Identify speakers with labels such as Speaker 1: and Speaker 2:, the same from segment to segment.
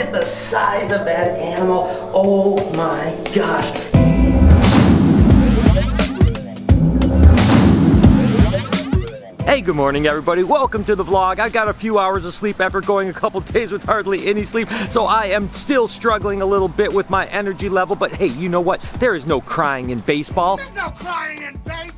Speaker 1: at the size of that animal. Oh my gosh. Hey, good morning everybody. Welcome to the vlog. I got a few hours of sleep after going a couple days with hardly any sleep, so I am still struggling a little bit with my energy level, but hey, you know what? There is no crying in baseball.
Speaker 2: There's no crying in baseball!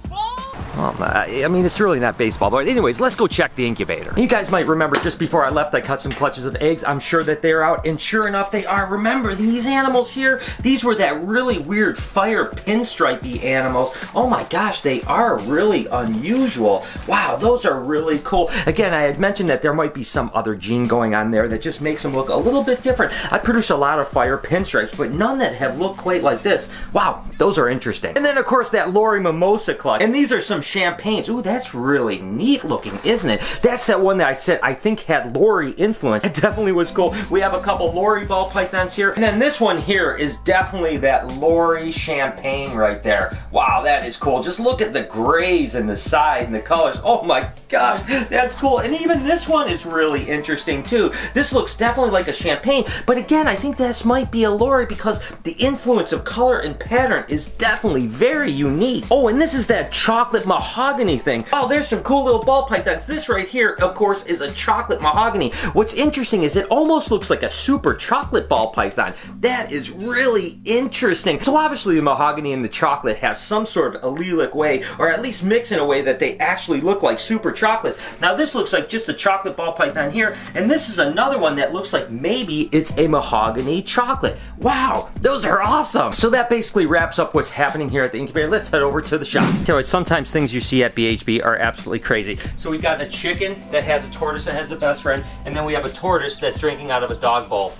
Speaker 1: I mean, it's really not baseball, but anyways, let's go check the incubator. You guys might remember just before I left, I cut some clutches of eggs. I'm sure that they're out, and sure enough, they are. Remember, these animals here, these were that really weird fire pinstripey animals. Oh my gosh, they are really unusual. Wow, those are really cool. Again, I had mentioned that there might be some other gene going on there that just makes them look a little bit different. I produce a lot of fire pinstripes, but none that have looked quite like this. Wow, those are interesting. And then, of course, that Lori Mimosa clutch. And these are some champagnes. Ooh, that's really neat looking, isn't it? That's that one that I said I think had Lori influence. It definitely was cool. We have a couple Lori ball pythons here. And then this one here is definitely that Lori champagne right there. Wow, that is cool. Just look at the grays and the side and the colors. Oh my gosh, that's cool. And even this one is really interesting too. This looks definitely like a champagne, but again, I think this might be a Lori because the influence of color and pattern is definitely very unique. Oh, and this is that chocolate mahogany thing. Oh, there's some cool little ball pythons. This right here, of course, is a chocolate mahogany. What's interesting is it almost looks like a super chocolate ball python. That is really interesting. So obviously the mahogany and the chocolate have some sort of allelic way, or at least mix in a way that they actually look like super chocolates. Now this looks like just a chocolate ball python here, and this is another one that looks like maybe it's a mahogany chocolate. Wow, those are awesome. So that basically wraps up what's happening here at the incubator. Let's head over to the shop. So sometimes things you see at BHB are absolutely crazy. So we've got a chicken that has a tortoise that has a best friend, and then we have a tortoise that's drinking out of a dog bowl.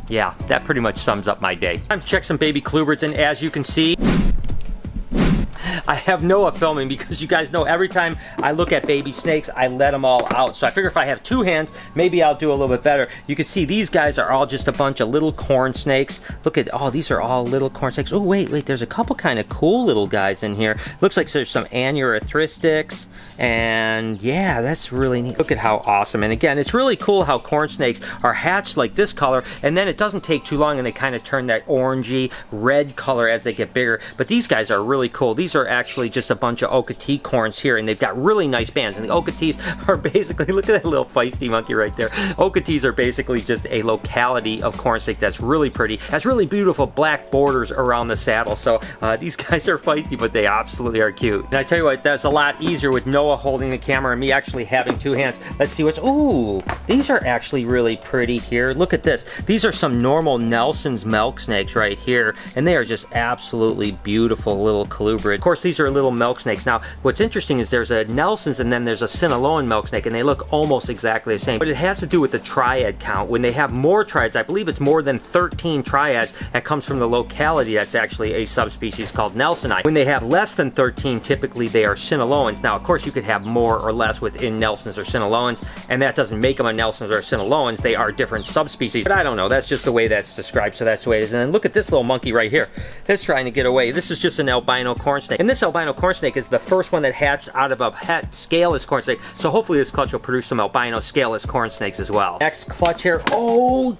Speaker 1: Yeah, that pretty much sums up my day. Time to check some baby clubers, and as you can see, I have Noah filming because you guys know every time I look at baby snakes, I let them all out. So I figure if I have two hands, maybe I'll do a little bit better. You can see these guys are all just a bunch of little corn snakes. Look at, oh, these are all little corn snakes. Oh, wait, there's a couple kind of cool little guys in here. Looks like there's some anuretristics, and yeah, that's really neat. Look at how awesome. And again, it's really cool how corn snakes are hatched like this color, and then it doesn't take too long and they kind of turn that orangey red color as they get bigger. But these guys are really cool. These are actually just a bunch of Okatee corns here, and they've got really nice bands. And the Okatees are basically, look at that little feisty monkey right there. Okatees are basically just a locality of corn snake that's really pretty. Has really beautiful black borders around the saddle. So these guys are feisty, but they absolutely are cute. And I tell you what, that's a lot easier with Noah holding the camera and me actually having two hands. Let's see what's, ooh, these are actually really pretty here. Look at this. These are some normal Nelson's milk snakes right here, and they are just absolutely beautiful little colubrids. Of course, these are little milk snakes. Now, what's interesting is there's a Nelson's and then there's a Sinaloan milk snake, and they look almost exactly the same. But it has to do with the triad count. When they have more triads, I believe it's more than 13 triads, that comes from the locality that's actually a subspecies called Nelsoni. When they have less than 13, typically they are Sinaloans. Now, of course, you could have more or less within Nelsons or Sinaloans, and that doesn't make them a Nelsons or Sinaloans. They are different subspecies. But I don't know. That's just the way that's described, so that's the way it is. And then look at this little monkey right here. It's trying to get away. This is just an albino corn snake. And this albino corn snake is the first one that hatched out of a scaleless corn snake. So hopefully this clutch will produce some albino scaleless corn snakes as well. Next clutch here. Oh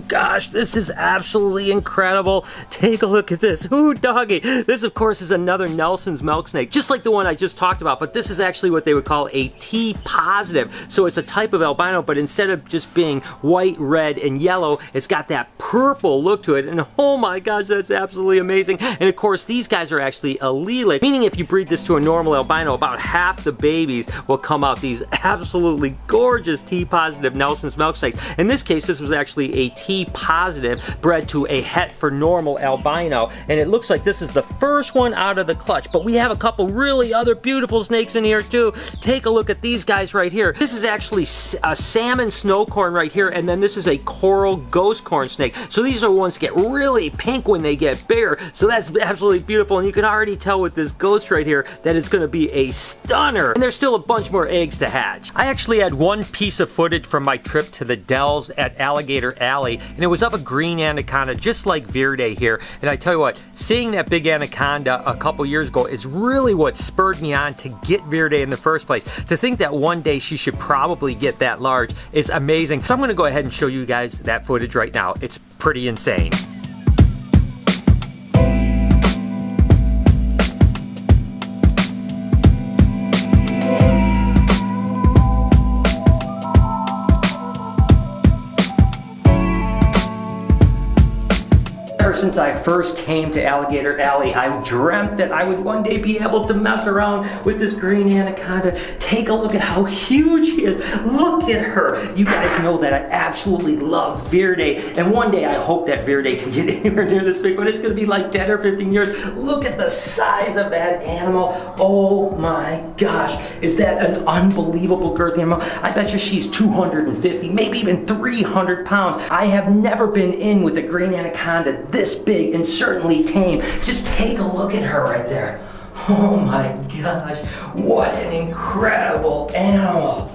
Speaker 1: gosh, this is absolutely incredible. Take a look at this. Ooh, doggy. This, of course, is another Nelson's milk snake, just like the one I just talked about, but this is actually what they would call a T positive. So it's a type of albino, but instead of just being white, red, and yellow, it's got that purple look to it. And oh my gosh, that's absolutely amazing. And of course, these guys are actually allelic, meaning if you breed this to a normal albino, about half the babies will come out these absolutely gorgeous T positive Nelson's milk snakes. In this case, this was actually a T positive bred to a het for normal albino, and it looks like this is the first one out of the clutch. But we have a couple really other beautiful snakes in here too. Take a look at these guys right here. This is actually a salmon snow corn right here, and then this is a coral ghost corn snake. So these are ones that get really pink when they get bigger. So that's absolutely beautiful, and you can already tell with this ghost right here that it's going to be a stunner. And there's still a bunch more eggs to hatch. I actually had one piece of footage from my trip to the Dells at Alligator Alley. Alley, and it was of a green anaconda, just like Verde here. And I tell you what, seeing that big anaconda a couple years ago is really what spurred me on to get Verde in the first place. To think that one day she should probably get that large is amazing. So I'm gonna go ahead and show you guys that footage right now. It's pretty insane. Ever since I first came to Alligator Alley, I dreamt that I would one day be able to mess around with this green anaconda. Take a look at how huge she is. Look at her. You guys know that I absolutely love Verde, and one day I hope that Verde can get anywhere near this big, but it's gonna be like 10 or 15 years. Look at the size of that animal. Oh my gosh, is that an unbelievable girthy animal? I bet you she's 250, maybe even 300 pounds. I have never been in with a green anaconda this big and certainly tame. Just take a look at her right there. Oh my gosh, what an incredible animal.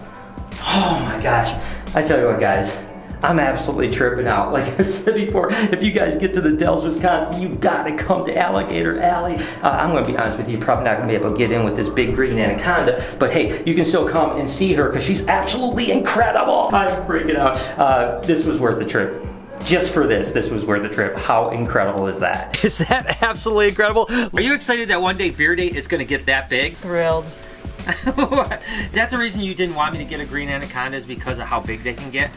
Speaker 1: Oh my gosh, I tell you what guys, I'm absolutely tripping out. Like I said before, if you guys get to the Dells, Wisconsin, you gotta come to Alligator Alley. I'm gonna be honest with you, you're probably not gonna be able to get in with this big green anaconda, but hey, you can still come and see her because she's absolutely incredible. I'm freaking out. This was worth the trip. Just for this was worth the trip. How incredible is that? Is that absolutely incredible? Are you excited that one day Verde is gonna get that big?
Speaker 3: Thrilled.
Speaker 1: That's the reason you didn't want me to get a green anaconda, is because of how big they can get?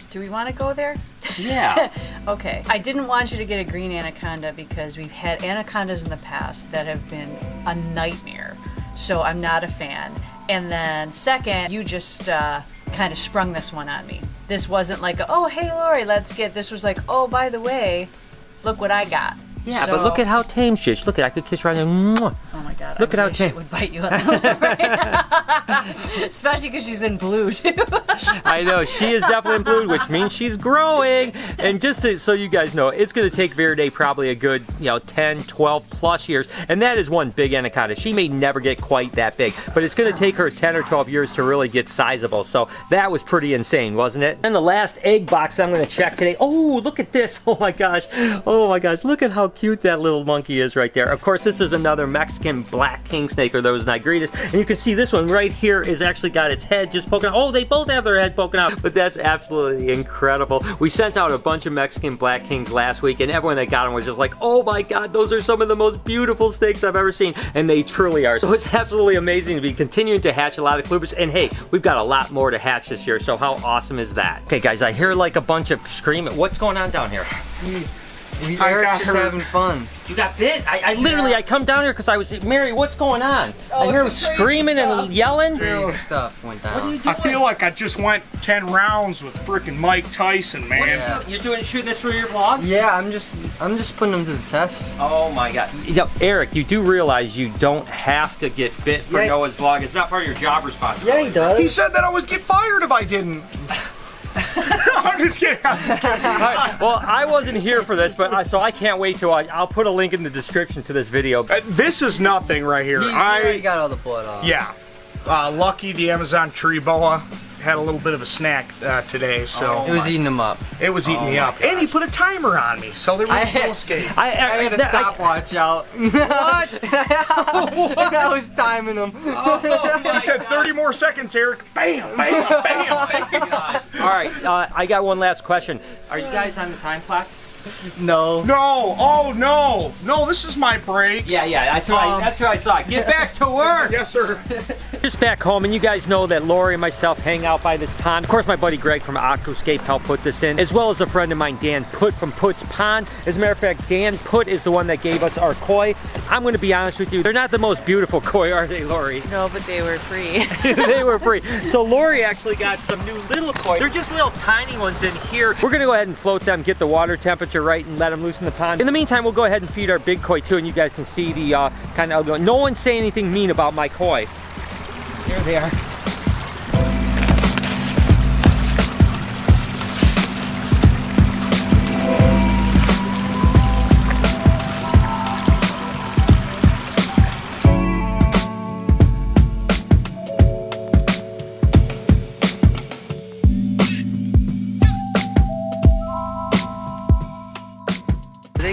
Speaker 3: Do we want to go there?
Speaker 1: Yeah.
Speaker 3: Okay. I didn't want you to get a green anaconda because we've had anacondas in the past that have been a nightmare. So I'm not a fan. And then second, you just kind of sprung this one on me. This wasn't like, oh, hey, Lori, let's get, this was like, oh, by the way, look what I got.
Speaker 1: Yeah, but look at how tame she is. Look at, I could kiss her on there. Mwah.
Speaker 3: Oh my God.
Speaker 1: Look at how tame.
Speaker 3: Shit would bite you on the lip right now. Especially because she's in blue too.
Speaker 1: I know, she is definitely in blue, which means she's growing. And just so you guys know, it's gonna take Verde probably a good, 10, 12 plus years. And that is one big anaconda. She may never get quite that big, but it's gonna take her 10 or 12 years to really get sizable. So that was pretty insane, wasn't it? And the last egg box I'm gonna check today. Oh, look at this. Oh my gosh. Oh my gosh. Look at how cute that little monkey is right there. Of course, this is another Mexican black king snake, or those nigritas. And you can see this one right here is actually got its head just poking out. Oh, they both have their head poking out, but that's absolutely incredible. We sent out a bunch of Mexican black kings last week, and everyone that got them was just like, oh my God, those are some of the most beautiful snakes I've ever seen, and they truly are. So it's absolutely amazing to be continuing to hatch a lot of Clubers, and hey, we've got a lot more to hatch this year, so how awesome is that? Okay guys, I hear like a bunch of screaming. What's going on down here?
Speaker 4: Eric's just having fun.
Speaker 1: You got bit? I literally, I come down here because I was, Mary, what's going on? I hear him screaming and yelling.
Speaker 4: Crazy stuff went down.
Speaker 1: What are you doing?
Speaker 2: I feel like I just went 10 rounds with freaking Mike Tyson, man.
Speaker 1: What are you doing? You're doing, shooting this for your vlog?
Speaker 4: Yeah, I'm just putting them to the test.
Speaker 1: Oh my God. Eric, you do realize you don't have to get bit for Noah's vlog. It's not part of your job responsibility.
Speaker 4: Yeah, he does.
Speaker 2: He said that I would get fired if I didn't. I'm just kidding. I'm just kidding.
Speaker 1: All right, well, I wasn't here for this, but so I can't wait till I'll put a link in the description to this video.
Speaker 2: This is nothing right here.
Speaker 4: He already got all the blood off.
Speaker 2: Yeah. Lucky the Amazon tree boa had a little bit of a snack today, so
Speaker 4: It was eating him up.
Speaker 2: it was eating me up. And he put a timer on me, so there was no escape.
Speaker 4: I had a stopwatch out.
Speaker 1: What?
Speaker 4: And I was timing him.
Speaker 2: He said 30 more seconds, Eric. Bam, bam, bam, bam.
Speaker 1: All right, I got one last question. Are you guys on the time clock?
Speaker 4: No.
Speaker 2: No, oh no. No, this is my break.
Speaker 1: Yeah, that's what I thought. Get back to work.
Speaker 2: Yes, sir.
Speaker 1: Just back home, and you guys know that Lori and myself hang out by this pond. Of course, my buddy Greg from Aquascape helped put this in, as well as a friend of mine, Dan Putt from Putt's Pond. As a matter of fact, Dan Putt is the one that gave us our koi. I'm going to be honest with you, they're not the most beautiful koi, are they, Lori?
Speaker 3: No, but they were free.
Speaker 1: They were free. So Lori actually got some new little koi. They're just little tiny ones in here. We're going to go ahead and float them, get the water temperature right, and let them loose in the pond. In the meantime, we'll go ahead and feed our big koi too, and you guys can see the kind of, no one say anything mean about my koi. There they are.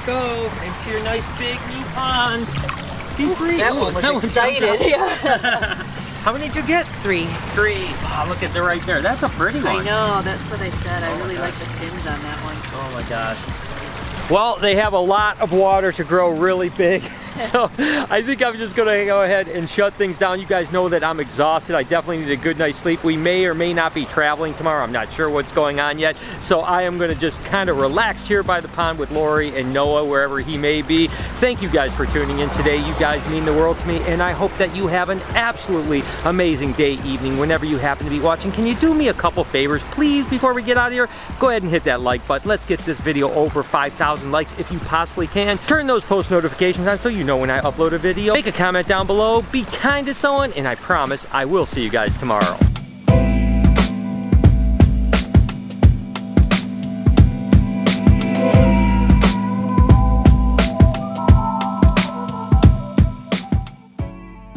Speaker 1: go into your nice big new pond. Be free.
Speaker 3: That one was excited. Yeah.
Speaker 1: How many did you get?
Speaker 3: 3.
Speaker 1: 3. Oh, look at it right there. That's a pretty one.
Speaker 3: I know, that's what I said. I really like the fins on that one.
Speaker 1: Oh my gosh. Well, they have a lot of water to grow really big. So I think I'm just gonna go ahead and shut things down. You guys know that I'm exhausted. I definitely need a good night's sleep. We may or may not be traveling tomorrow. I'm not sure what's going on yet. So I am gonna just kind of relax here by the pond with Lori and Noah, wherever he may be. Thank you guys for tuning in today. You guys mean the world to me, and I hope that you have an absolutely amazing day, evening, whenever you happen to be watching. Can you do me a couple favors, please, before we get out of here? Go ahead and hit that like button. Let's get this video over 5,000 likes if you possibly can. Turn those post notifications on so you know when I upload a video. Make a comment down below, be kind to someone, and I promise I will see you guys tomorrow.